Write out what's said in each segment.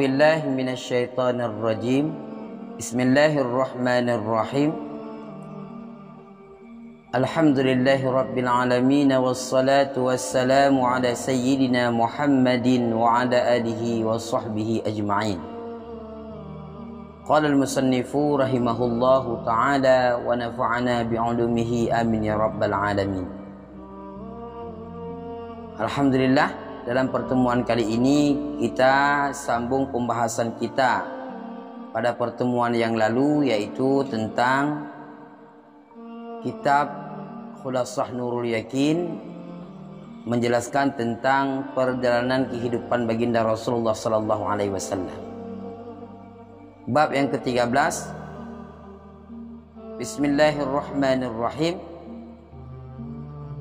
billahi minasyaitonir rajim. Bismillahirrahmanirrahim. Alhamdulillahi rabbil alamin, wassalatu wassalamu ala sayyidina Muhammadin wa ala alihi wa sahbihi ajma'in. Qala al-musannifu rahimahullahu ta'ala wa nafa'ana bi'ulumihi amin ya rabbal alamin. Alhamdulillah, dalam pertemuan kali ini kita sambung pembahasan kita pada pertemuan yang lalu, yaitu tentang kitab Khulasah Nurul Yakin, menjelaskan tentang perjalanan kehidupan baginda Rasulullah sallallahu alaihi wasallam. Bab yang ke-13. Bismillahirrahmanirrahim.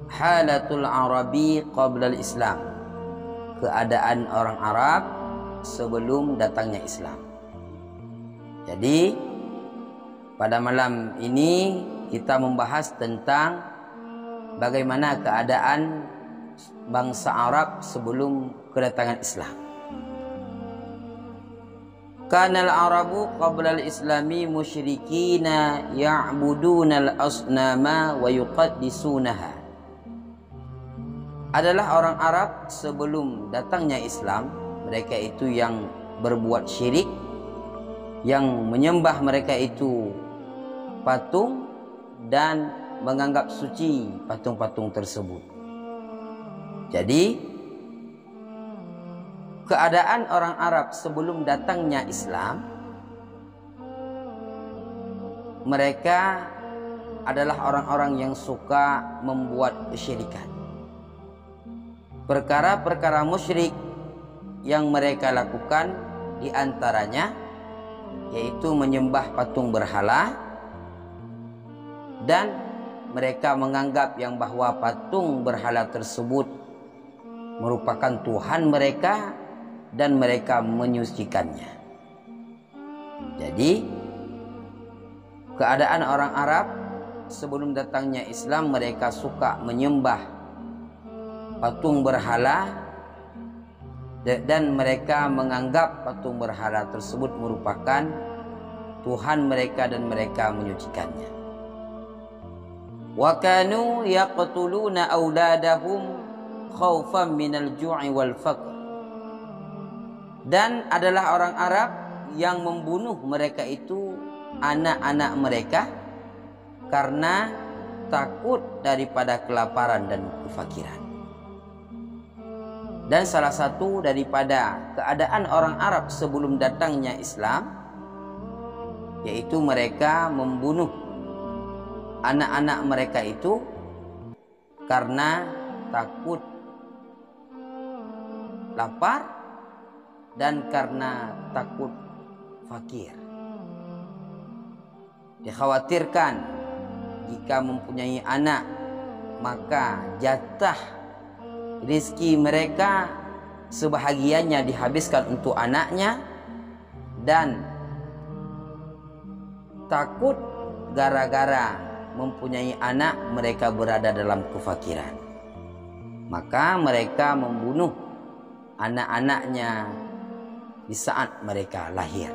Halatul Arabi qabla al-Islam. Keadaan orang Arab sebelum datangnya Islam. Jadi pada malam ini kita membahas tentang bagaimana keadaan bangsa Arab sebelum kedatangan Islam. Kanal Arabu qabla al-Islami musyrikina ya'buduna al-asnama wa yuqaddisunaha. Adalah orang Arab sebelum datangnya Islam, mereka itu yang berbuat syirik, yang menyembah mereka itu patung dan menganggap suci patung-patung tersebut. Jadi keadaan orang Arab sebelum datangnya Islam, mereka adalah orang-orang yang suka membuat kesyirikan. Perkara-perkara musyrik yang mereka lakukan diantaranya yaitu menyembah patung berhala, dan mereka menganggap yang bahwa patung berhala tersebut merupakan Tuhan mereka dan mereka menyucikannya. Jadi keadaan orang Arab sebelum datangnya Islam, mereka suka menyembah patung berhala dan mereka menganggap patung berhala tersebut merupakan Tuhan mereka dan mereka menyucikannya. Wa kanu yaqtuluna auladahum khaufan minal ju'i wal faqr. Dan adalah orang Arab yang membunuh mereka itu anak-anak mereka karena takut daripada kelaparan dan kefakiran. Dan salah satu daripada keadaan orang Arab sebelum datangnya Islam, yaitu mereka membunuh anak-anak mereka itu karena takut lapar dan karena takut fakir. Dikhawatirkan jika mempunyai anak, maka jatah rezeki mereka sebahagiannya dihabiskan untuk anaknya, dan takut gara-gara mempunyai anak mereka berada dalam kefakiran. Maka mereka membunuh anak-anaknya di saat mereka lahir.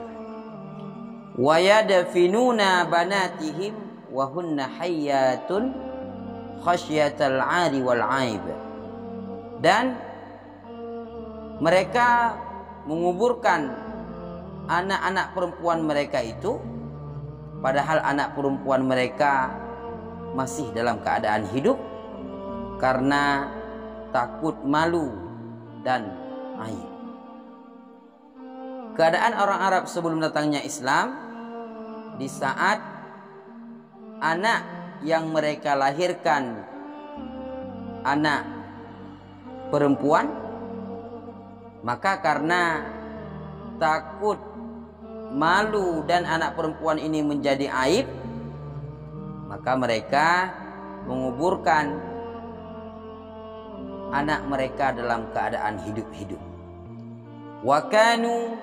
Wa yadfinuna banatihim wa hunna hayyatun khasyatal 'ari wal 'aib. Dan mereka menguburkan anak-anak perempuan mereka itu padahal anak perempuan mereka masih dalam keadaan hidup karena takut malu dan aib. Keadaan orang Arab sebelum datangnya Islam, di saat anak yang mereka lahirkan anak perempuan, maka karena takut malu dan anak perempuan ini menjadi aib, maka mereka menguburkan anak mereka dalam keadaan hidup-hidup. Wa kanu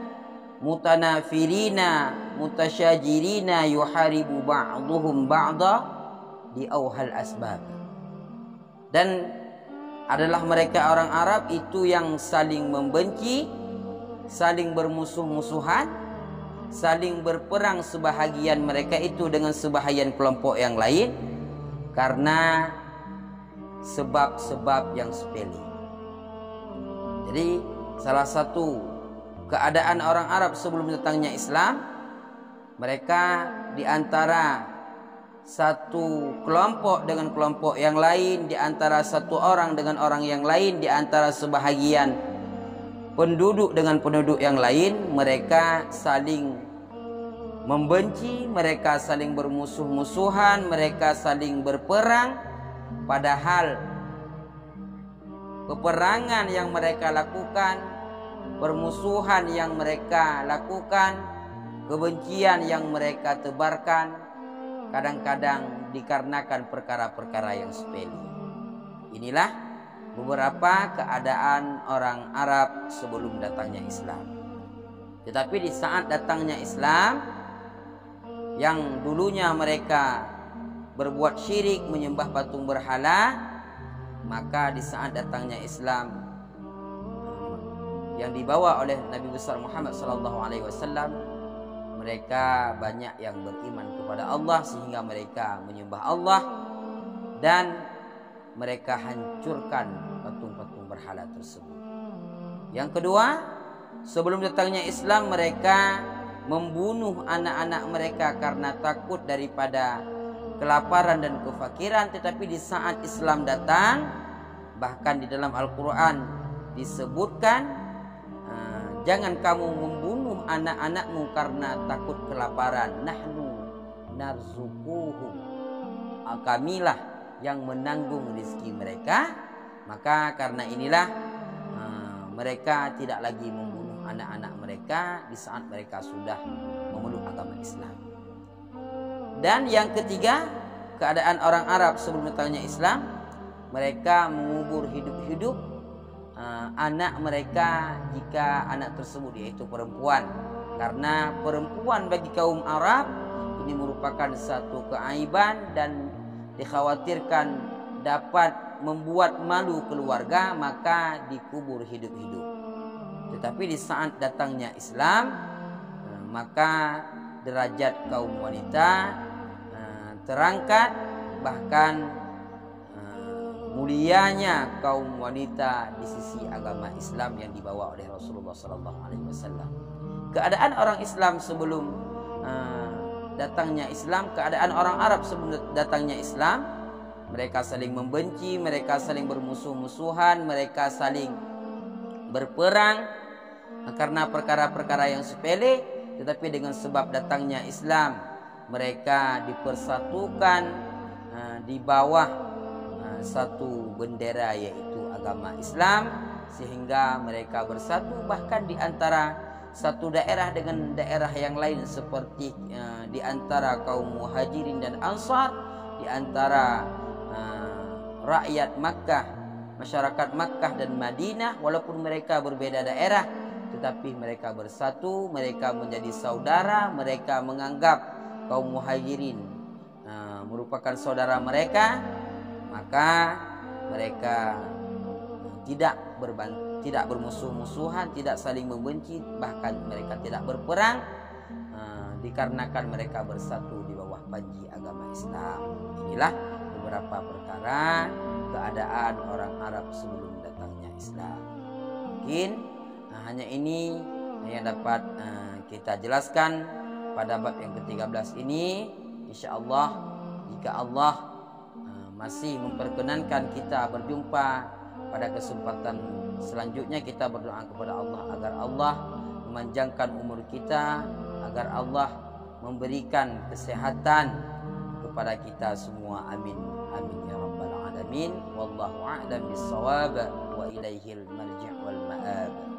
mutanafirina mutasyajirina yuharibu ba'duhum ba'da di auhal asbab. Dan adalah mereka orang Arab itu yang saling membenci, saling bermusuh-musuhan, saling berperang sebahagian mereka itu dengan sebahagian kelompok yang lain karena sebab-sebab yang sepele. Jadi salah satu keadaan orang Arab sebelum datangnya Islam, mereka di antara satu kelompok dengan kelompok yang lain, di antara satu orang dengan orang yang lain, di antara sebahagian penduduk dengan penduduk yang lain, mereka saling membenci, mereka saling bermusuh-musuhan, mereka saling berperang. Padahal peperangan yang mereka lakukan, permusuhan yang mereka lakukan, kebencian yang mereka tebarkan, kadang-kadang dikarenakan perkara-perkara yang sepele. Inilah beberapa keadaan orang Arab sebelum datangnya Islam. Tetapi di saat datangnya Islam, yang dulunya mereka berbuat syirik, menyembah patung berhala, maka di saat datangnya Islam yang dibawa oleh Nabi besar Muhammad SAW, mereka banyak yang beriman kepada Allah sehingga mereka menyembah Allah dan mereka hancurkan patung-patung berhala tersebut. Yang kedua, sebelum datangnya Islam, mereka membunuh anak-anak mereka karena takut daripada kelaparan dan kefakiran. Tetapi di saat Islam datang, bahkan di dalam Al-Quran disebutkan, jangan kamu membunuh anak-anakmu karena takut kelaparan. Nahnu narzuquhum, kamilah yang menanggung rezeki mereka. Maka karena inilah mereka tidak lagi membunuh anak-anak mereka di saat mereka sudah memeluk agama Islam. Dan yang ketiga, keadaan orang Arab sebelum datangnya Islam, mereka mengubur hidup-hidup anak mereka jika anak tersebut yaitu perempuan. Karena perempuan bagi kaum Arab ini merupakan satu keaiban dan dikhawatirkan dapat membuat malu keluarga, maka dikubur hidup-hidup. Tetapi di saat datangnya Islam, maka derajat kaum wanita terangkat, bahkan mulianya kaum wanita di sisi agama Islam yang dibawa oleh Rasulullah SAW. Keadaan orang Islam sebelum datangnya Islam, keadaan orang Arab sebelum datangnya Islam, mereka saling membenci, mereka saling bermusuh-musuhan, mereka saling berperang karena perkara-perkara yang sepele. Tetapi dengan sebab datangnya Islam, mereka dipersatukan di bawah satu bendera yaitu agama Islam, sehingga mereka bersatu bahkan di antara satu daerah dengan daerah yang lain, seperti di antara kaum Muhajirin dan Ansar, di antara rakyat Makkah, masyarakat Makkah dan Madinah. Walaupun mereka berbeda daerah, tetapi mereka bersatu, mereka menjadi saudara, mereka menganggap kaum Muhajirin merupakan saudara mereka, maka mereka tidak bermusuh-musuhan, tidak saling membenci, bahkan mereka tidak berperang, dikarenakan mereka bersatu di bawah panji agama Islam. Inilah beberapa perkara keadaan orang Arab sebelum datangnya Islam. Mungkin hanya ini yang dapat kita jelaskan pada bab yang ke-13 ini. InsyaAllah, jika Allah masih memperkenankan kita berjumpa pada kesempatan selanjutnya, kita berdoa kepada Allah agar Allah memanjangkan umur kita, agar Allah memberikan kesehatan kepada kita semua. Amin amin ya rabbal alamin. Wallahu a'lam bissawab wa ilaihil marji' wal ma'ab.